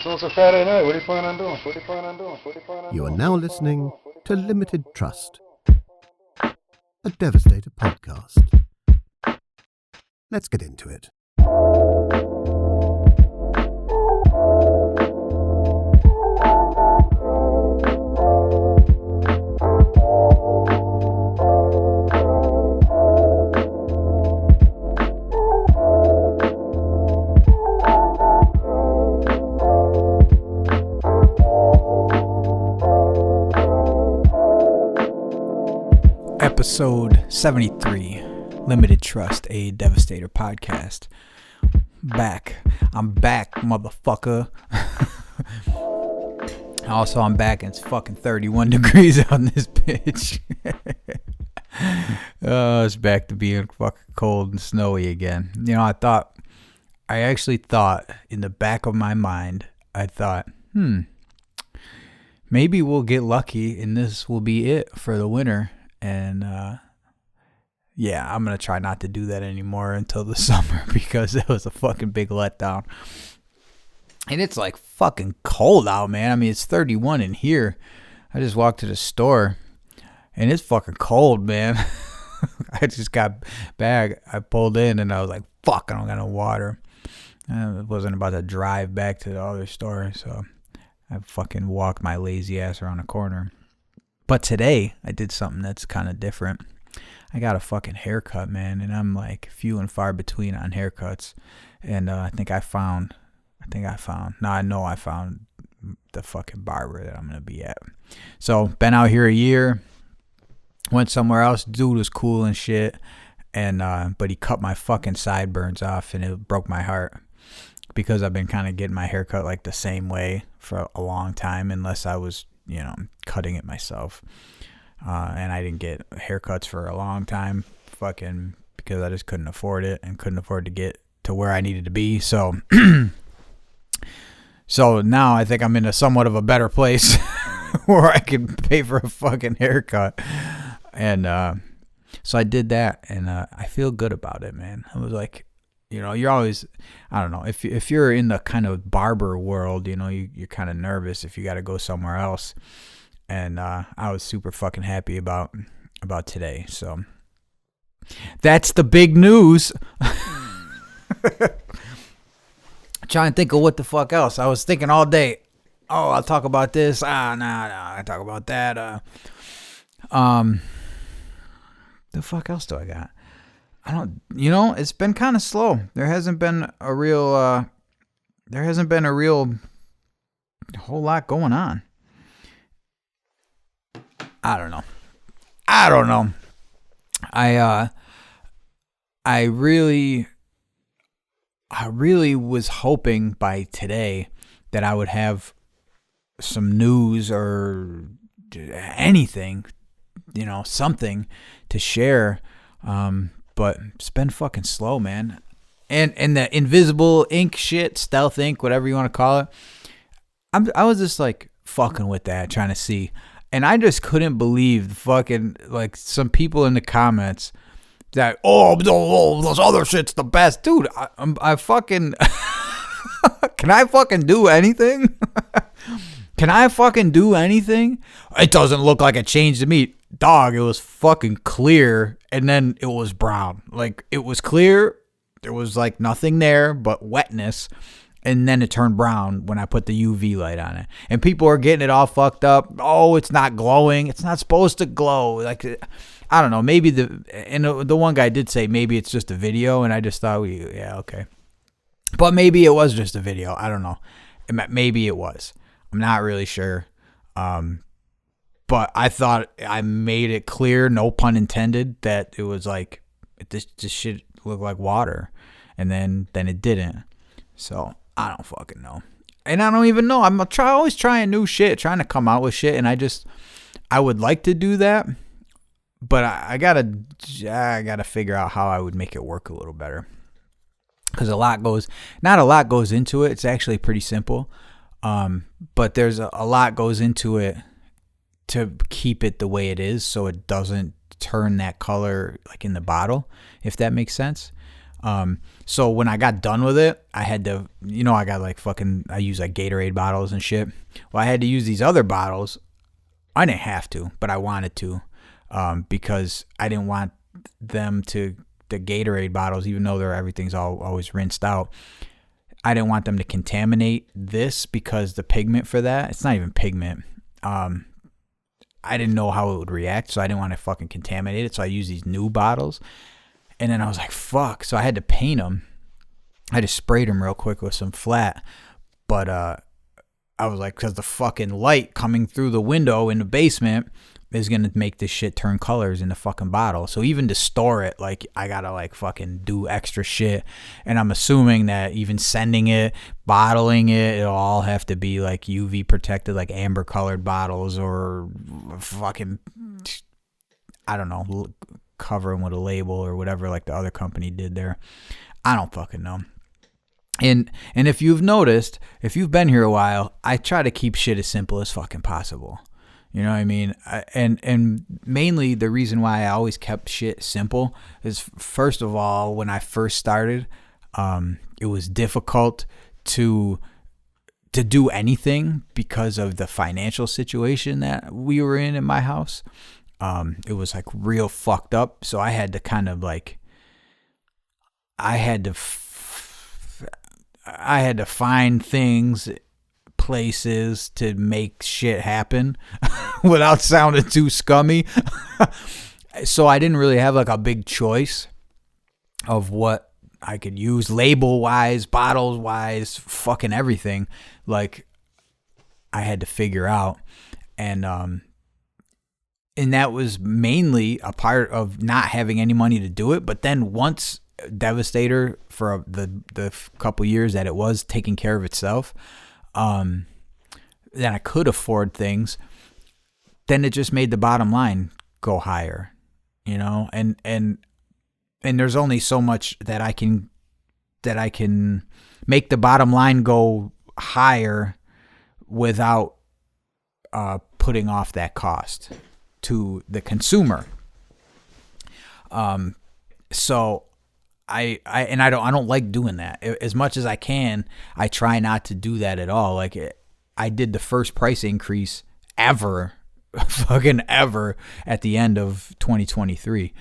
So it's a Friday night. What are you planning on doing? You are now listening to Limited Trust, a Devastator podcast. Let's get into it. Episode 73, Limited Trust, a Devastator podcast. I'm back, motherfucker. Also, I'm back and it's fucking 31 degrees out in this bitch. It's back to being fucking cold and snowy again. You know, I actually thought in the back of my mind, maybe we'll get lucky and this will be it for the winter. And, yeah, I'm going to try not to do that anymore until the summer because it was a fucking big letdown. And it's like fucking cold out, man. I mean, it's 31 in here. I just walked to the store and it's fucking cold, man. I just got back. I pulled in and I was like, fuck, I don't got no water. I wasn't about to drive back to the other store, so I fucking walked my lazy ass around the corner. But today, I did something that's kind of different. I got a fucking haircut, man, and I'm like few and far between on haircuts. And I know I found the fucking barber that I'm going to be at. So, been out here a year, went somewhere else. Dude was cool and shit, and but he cut my fucking sideburns off, and it broke my heart. Because I've been kind of getting my haircut like the same way for a long time, unless I was, you know, cutting it myself. And I didn't get haircuts for a long time, fucking, because I just couldn't afford it and couldn't afford to get to where I needed to be. So, so now I think I'm in a somewhat of a better place where I can pay for a fucking haircut. And so I did that, and I feel good about it, man. I was like, you know, you're always, I don't know, if you're in the kind of barber world, you know, you're kind of nervous if you got to go somewhere else. And I was super fucking happy about today. So that's the big news. Trying to think of what the fuck else. I was thinking all day, oh, I'll talk about this. I talk about that. The fuck else do I got? It's been kind of slow. There hasn't been a real whole lot going on. I don't know. I really was hoping by today that I would have some news or anything, you know, something to share. But it's been fucking slow, man. And the invisible ink shit, stealth ink, whatever you want to call it. I was just like fucking with that, trying to see. And I just couldn't believe fucking like some people in the comments that, oh, those other shit's the best. Dude, I fucking, can I fucking do anything? Can I fucking do anything? It doesn't look like it changed to me. Dog, it was fucking clear, and then it was brown. Like, it was clear, there was like nothing there but wetness, and then it turned brown when I put the UV light on it. And people are getting it all fucked up. Oh, it's not glowing. It's not supposed to glow. Like, I don't know. Maybe the one guy did say maybe it's just a video, and I just thought, yeah, okay. But maybe it was just a video. I don't know. Maybe it was. I'm not really sure. But I thought I made it clear, no pun intended, that it was like, this shit looked like water. And then it didn't. So, I don't fucking know. And I don't even know. I'm always trying new shit, trying to come out with shit. And I would like to do that. But I gotta figure out how I would make it work a little better. Because not a lot goes into it. It's actually pretty simple. But there's a lot goes into it to keep it the way it is so it doesn't turn that color like in the bottle, if that makes sense. So when I got done with it, I had to, I got I use like Gatorade bottles and shit. Well, I had to use these other bottles. I didn't have to, but I wanted to, because I didn't want the Gatorade bottles, even though everything's always rinsed out. I didn't want them to contaminate this because the pigment for that, it's not even pigment. I didn't know how it would react, so I didn't want to fucking contaminate it. So I used these new bottles, and then I was like, fuck. So I had to paint them. I just sprayed them real quick with some flat, but I was like, because the fucking light coming through the window in the basement is going to make this shit turn colors in the fucking bottle. So even to store it, like, I got to like fucking do extra shit. And I'm assuming that even sending it, bottling it, it'll all have to be like UV protected, like amber colored bottles, or fucking, I don't know, cover them with a label or whatever like the other company did there. I don't fucking know. And if you've noticed, if you've been here a while, I try to keep shit as simple as fucking possible. You know what I mean? And mainly the reason why I always kept shit simple is, first of all, when I first started, it was difficult to do anything because of the financial situation that we were in my house. It was like real fucked up. So I had to kind of like, I had to find things, places to make shit happen without sounding too scummy. So I didn't really have like a big choice of what I could use, label wise, bottles wise, fucking everything. Like, I had to figure out, and that was mainly a part of not having any money to do it. But then once Devastator, for the couple years that it was taking care of itself, then I could afford things, then it just made the bottom line go higher, and there's only so much that I can make the bottom line go higher without putting off that cost to the consumer. So I don't like doing that. As much as I can, I try not to do that at all. Like, I did the first price increase ever, fucking ever, at the end of 2023.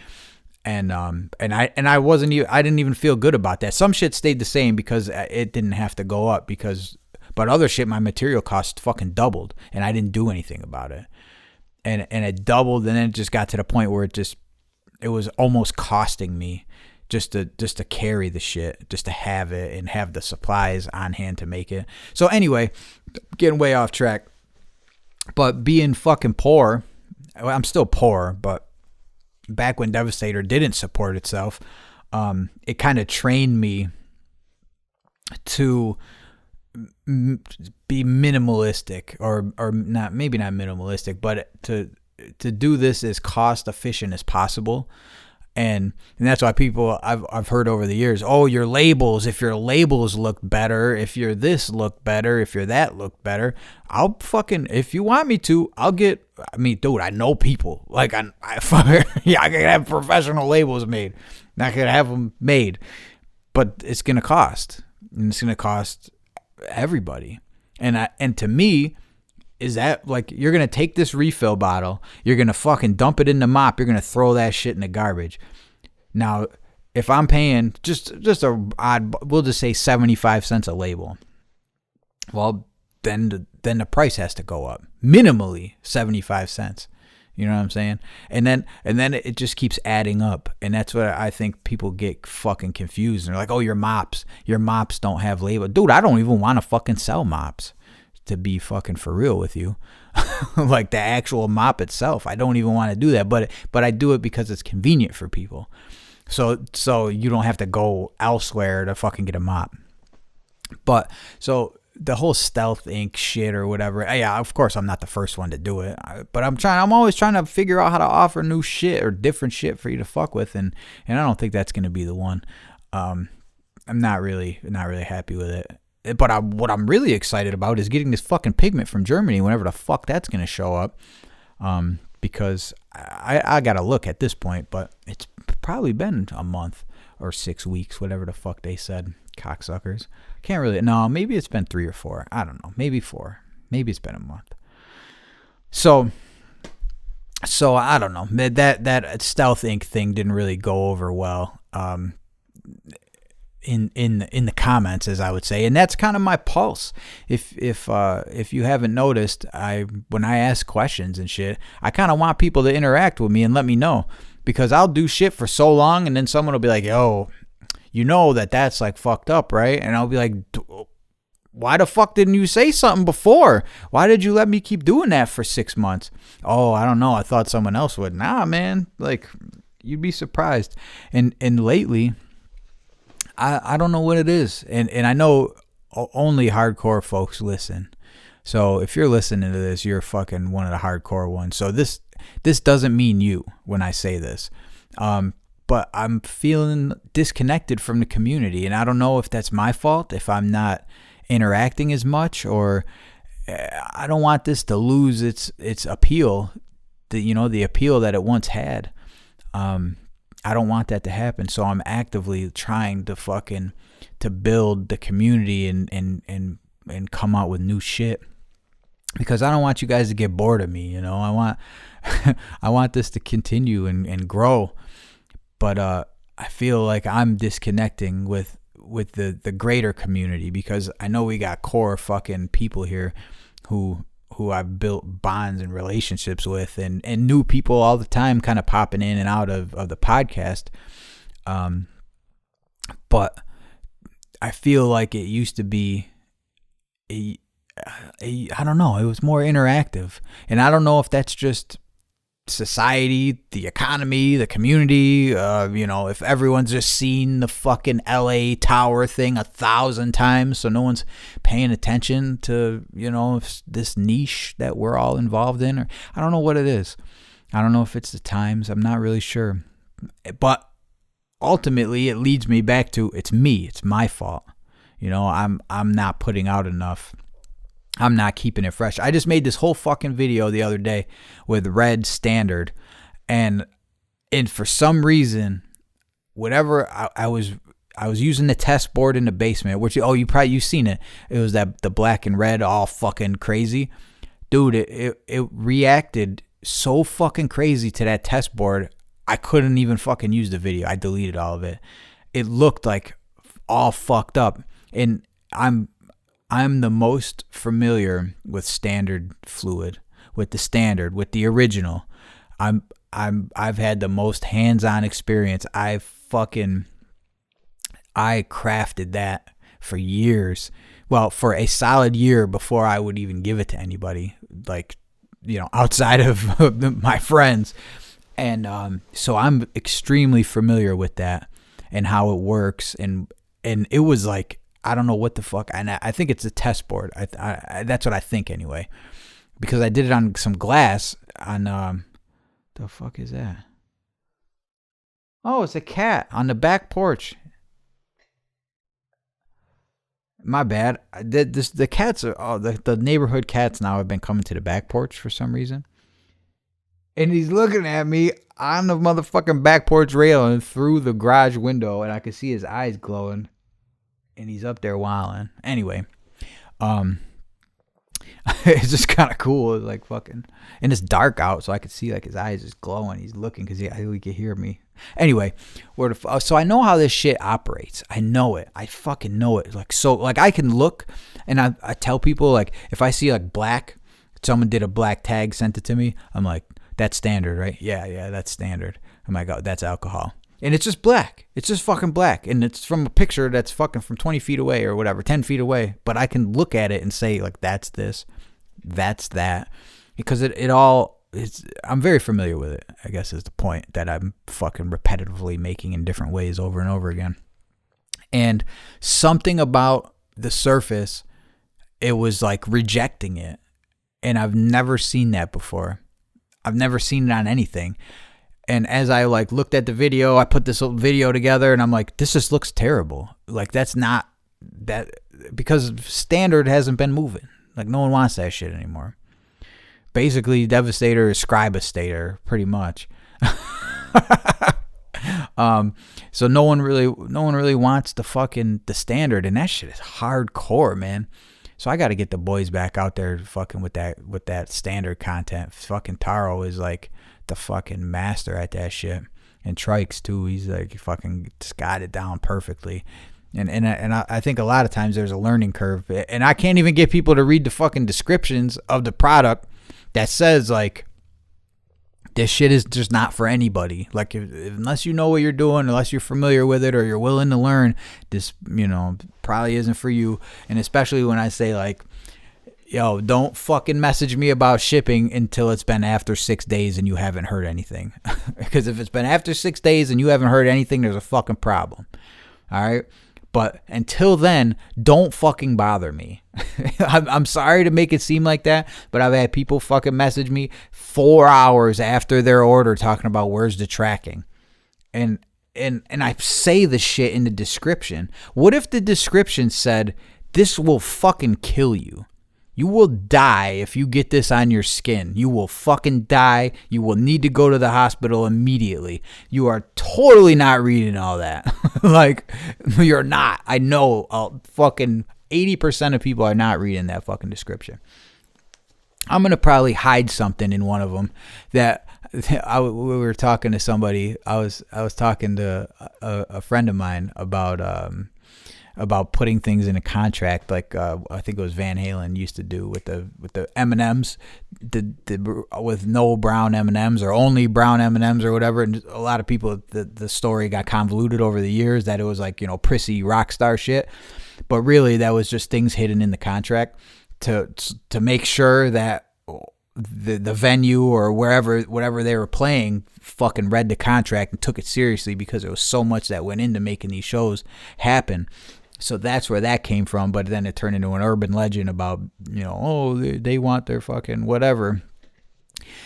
And I wasn't even, I didn't even feel good about that. Some shit stayed the same because it didn't have to go up, but other shit, my material cost fucking doubled, and I didn't do anything about it. And it doubled, and then it just got to the point where it was almost costing me just to carry the shit, just to have it and have the supplies on hand to make it. So anyway, getting way off track. But being fucking poor, I'm still poor, but back when Devastator didn't support itself, it kind of trained me to be minimalistic, or not, maybe not minimalistic, but to do this as cost efficient as possible. And that's why people, I've heard over the years, oh, your labels, if your labels look better, if your this look better, if your that look better, I'll fucking, if you want me to, dude, I know people, like, I can have professional labels made, I could have them made, but it's going to cost, and it's going to cost everybody. And to me, is that like, you're going to take this refill bottle, you're going to fucking dump it in the mop, you're going to throw that shit in the garbage. Now, if I'm paying just a odd, we'll just say 75 cents a label, well, then the price has to go up, minimally 75 cents. You know what I'm saying? And then it just keeps adding up. And that's what I think people get fucking confused. And they're like, oh, your mops don't have label. Dude, I don't even want to fucking sell mops, to be fucking for real with you. Like, the actual mop itself, I don't even want to do that, but I do it because it's convenient for people. So you don't have to go elsewhere to fucking get a mop. But so the whole Stealth Ink shit or whatever, yeah, of course I'm not the first one to do it, but I'm always trying to figure out how to offer new shit or different shit for you to fuck with, and I don't think that's going to be the one. I'm not really happy with it. But what I'm really excited about is getting this fucking pigment from Germany whenever the fuck that's going to show up. Because I got to look at this point, but it's probably been a month. or 6 weeks, whatever the fuck they said. Cocksuckers. Can't really. No, maybe it's been 3 or 4. I don't know. Maybe 4. Maybe it's been a month. So I don't know. That Stealth Inc. thing didn't really go over well. In the comments, as I would say, and that's kind of my pulse. If you haven't noticed, when I ask questions and shit, I kind of want people to interact with me and let me know, because I'll do shit for so long and then someone will be like, yo, you know that's like fucked up, right? And I'll be like, why the fuck didn't you say something before? Why did you let me keep doing that for 6 months? Oh, I don't know. I thought someone else would. Nah, man. Like, you'd be surprised. And lately, I don't know what it is. And I know only hardcore folks listen. So if you're listening to this, you're fucking one of the hardcore ones. So this doesn't mean you when I say this. But I'm feeling disconnected from the community. And I don't know if that's my fault, if I'm not interacting as much, or I don't want this to lose its appeal, the appeal that it once had. I don't want that to happen, so I'm actively trying to build the community and come out with new shit, because I don't want you guys to get bored of me. I want I want this to continue and grow, but I feel like I'm disconnecting with the greater community, because I know we got core fucking people here who I've built bonds and relationships with, and new people all the time kind of popping in and out of the podcast. But I feel like it used to be I don't know, it was more interactive. And I don't know if that's just society, the economy, the community, if everyone's just seen the fucking LA Tower thing 1,000 times, so no one's paying attention to, this niche that we're all involved in, or I don't know what it is. I don't know if it's the times. I'm not really sure. But ultimately it leads me back to, it's me. It's my fault. I'm not putting out enough. I'm not keeping it fresh. I just made this whole fucking video the other day with red standard, and for some reason, whatever I was using the test board in the basement, which you've seen it. It was the black and red all fucking crazy, dude. It reacted so fucking crazy to that test board. I couldn't even fucking use the video. I deleted all of it. It looked like all fucked up, and I'm the most familiar with standard fluid, with the original. I've had the most hands-on experience. I crafted that for years. Well, for a solid year before I would even give it to anybody, outside of my friends. And so I'm extremely familiar with that and how it works. And it was like, I don't know what the fuck. And I think it's a test board. I that's what I think anyway, because I did it on some glass on the fuck is that? Oh, it's a cat on the back porch. My bad. The cats are the neighborhood cats now have been coming to the back porch for some reason. And he's looking at me on the motherfucking back porch railing through the garage window, and I can see his eyes glowing. And he's up there wilding. Anyway, it's just kind of cool. It's like fucking, and it's dark out, so I could see like his eyes is glowing. He's looking because he could hear me. Anyway, so I know how this shit operates. I know it. I fucking know it. Like I can look, and I tell people, like, if I see like black, someone did a black tag, sent it to me. I'm like, that's standard, right? Yeah, that's standard. I'm like, oh, that's alcohol. And it's just black. It's just fucking black. And it's from a picture that's fucking from 20 feet away or whatever, 10 feet away. But I can look at it and say, like, that's this, that's that. Because it all is, I'm very familiar with it, I guess is the point that I'm fucking repetitively making in different ways over and over again. And something about the surface, it was like rejecting it. And I've never seen that before. I've never seen it on anything. And as I like looked at the video, I put this video together and I'm like, this just looks terrible. Like that's not that, because standard hasn't been moving. Like no one wants that shit anymore. Basically, Devastator is Scribastator, pretty much. So no one really wants the standard, and that shit is hardcore, man. So I got to get the boys back out there fucking with that standard content. Fucking Taro is like the fucking master at that shit, and Trikes too. He's like fucking just got it down perfectly. And I think a lot of times there's a learning curve, and I can't even get people to read the fucking descriptions of the product that says like, this shit is just not for anybody. Like, unless you know what you're doing, unless you're familiar with it or you're willing to learn, this, probably isn't for you. And especially when I say like, yo, don't fucking message me about shipping until it's been after 6 days and you haven't heard anything. Because if it's been after 6 days and you haven't heard anything, there's a fucking problem. All right? But until then, don't fucking bother me. I'm sorry to make it seem like that, but I've had people fucking message me 4 hours after their order talking about where's the tracking. And I say the shit in the description. What if the description said, this will fucking kill you? You will die if you get this on your skin. You will fucking die. You will need to go to the hospital immediately. You are totally not reading all that. Like, you're not. I know fucking 80% of people are not reading that fucking description. I'm going to probably hide something in one of them that we were talking to somebody. I was talking to a friend of mine about putting things in a contract, like I think it was Van Halen used to do with the M&Ms, with no brown M&Ms or only brown M&Ms or whatever. And a lot of people, the story got convoluted over the years that it was like, prissy rock star shit, but really that was just things hidden in the contract to make sure that the venue or whatever they were playing fucking read the contract and took it seriously, because there was so much that went into making these shows happen. So that's where that came from. But then it turned into an urban legend about, they want their fucking whatever.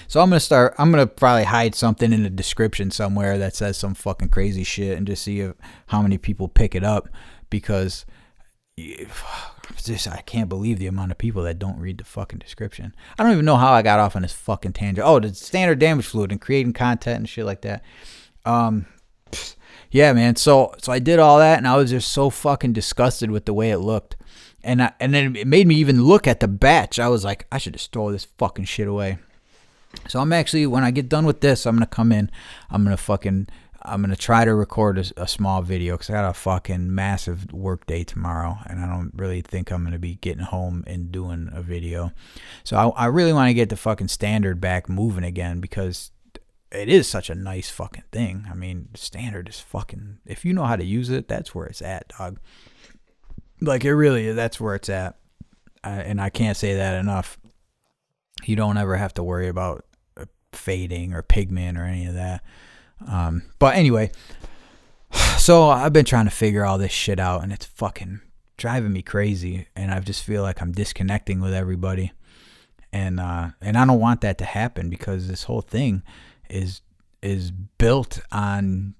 So I'm going to probably hide something in the description somewhere that says some fucking crazy shit and just see how many people pick it up, because I can't believe the amount of people that don't read the fucking description. I don't even know how I got off on this fucking tangent. Oh, the standard damage fluid and creating content and shit like that. Yeah, man. So I did all that, and I was just so fucking disgusted with the way it looked. And then it made me even look at the batch. I was like, I should just throw this fucking shit away. So I'm actually, when I get done with this, I'm going to come in. I'm going to try to record a small video, because I got a fucking massive work day tomorrow, and I don't really think I'm going to be getting home and doing a video. So I really want to get the fucking standard back moving again, because it is such a nice fucking thing. I mean, standard is fucking, if you know how to use it, that's where it's at, dog. Like, it really is, that's where it's at. And I can't say that enough. You don't ever have to worry about fading or pigment or any of that. But anyway, so I've been trying to figure all this shit out, and it's fucking driving me crazy, and I just feel like I'm disconnecting with everybody, and I don't want that to happen, because this whole thing is built on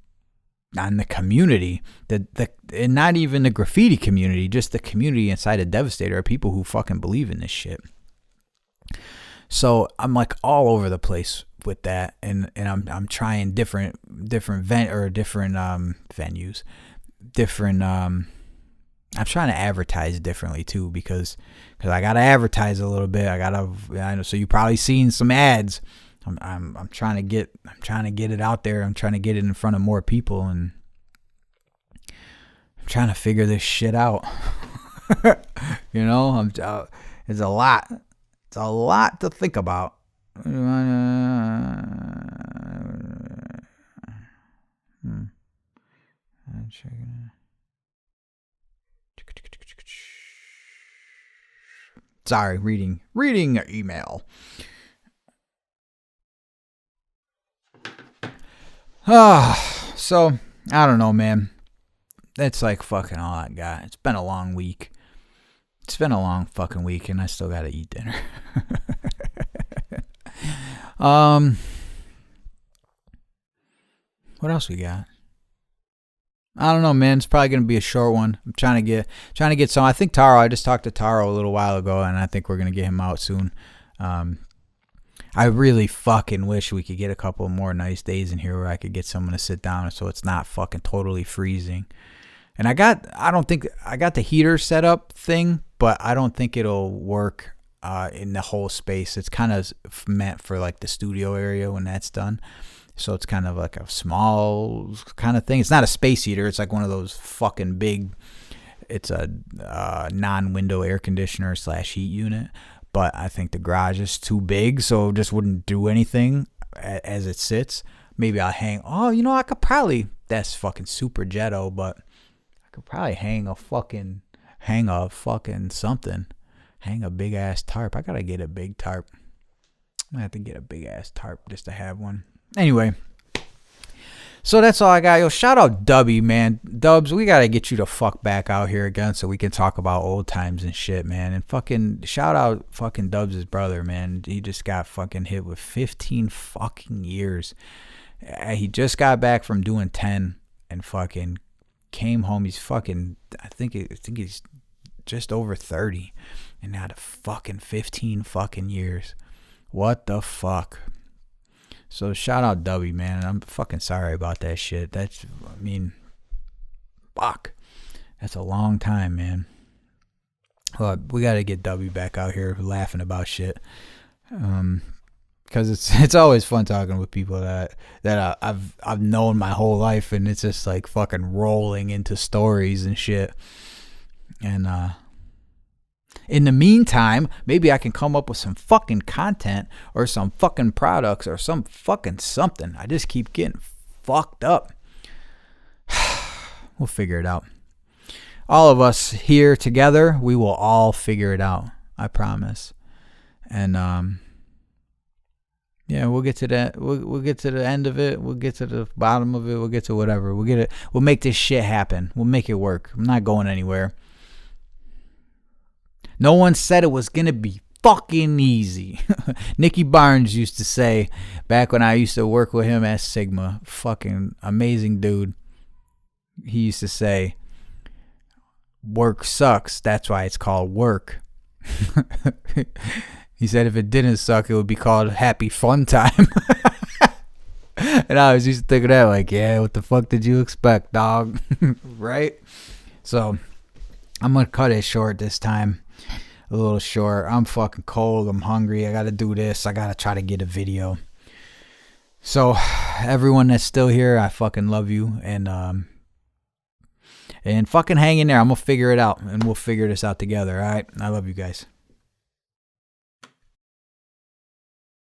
the community, and not even the graffiti community, just the community inside of Devastator are people who fucking believe in this shit. So I'm like all over the place with that, and I'm trying different venues, I'm trying to advertise differently too, because I gotta advertise a little bit. I know, so you probably seen some ads. I'm trying to get it out there. I'm trying to get it in front of more people, and I'm trying to figure this shit out. It's a lot. It's a lot to think about. Sorry, reading your email. So I don't know, man. That's like fucking all I got. It's been a long week. It's been a long fucking week, and I still gotta eat dinner. What else we got? I don't know, man. It's probably gonna be a short one. I'm trying to get some. I think Taro. I just talked to Taro a little while ago, and I think we're gonna get him out soon. I really fucking wish we could get a couple more nice days in here where I could get someone to sit down so it's not fucking totally freezing. And I got the heater set up thing, but I don't think it'll work in the whole space. It's kind of meant for like the studio area when that's done. So it's kind of like a small kind of thing. It's not a space heater. It's like one of those fucking big, it's a non-window air conditioner / heat unit. But I think the garage is too big, so it just wouldn't do anything as it sits. Maybe I'll hang, I could probably, that's fucking super jetto, but I could probably hang a big ass tarp. I gotta get a big tarp. I have to get a big ass tarp just to have one. Anyway, so that's all I got. Yo, shout out Dubby, man. Dubs, we gotta get you the fuck back out here again so we can talk about old times and shit, man. And fucking shout out fucking Dubs' brother, man. He just got fucking hit with 15 fucking years. He just got back from doing 10 and fucking came home. He's fucking, I think he's just over 30 and now to fucking 15 fucking years. What the fuck? So shout out Dubby, man. I'm fucking sorry about that shit. Fuck. That's a long time, man. Well, we got to get Dubby back out here laughing about shit. Because it's always fun talking with people that I've known my whole life, and it's just like fucking rolling into stories and shit. And in the meantime, maybe I can come up with some fucking content or some fucking products or some fucking something. I just keep getting fucked up. We'll figure it out. All of us here together, we will all figure it out. I promise. And yeah, we'll get to that. We'll get to the end of it. We'll get to the bottom of it. We'll get to whatever. We'll get it. We'll make this shit happen. We'll make it work. I'm not going anywhere. No one said it was going to be fucking easy. Nicky Barnes used to say, back when I used to work with him at Sigma, fucking amazing dude. He used to say, work sucks. That's why it's called work. He said if it didn't suck, it would be called happy fun time. And I was used to think of that like, yeah, what the fuck did you expect, dog? Right? So I'm going to cut it short this time. A little short. I'm fucking cold. I'm hungry. I got to do this. I got to try to get a video. So everyone that's still here, I fucking love you. And fucking hang in there. I'm going to figure it out. And we'll figure this out together. All right? I love you guys.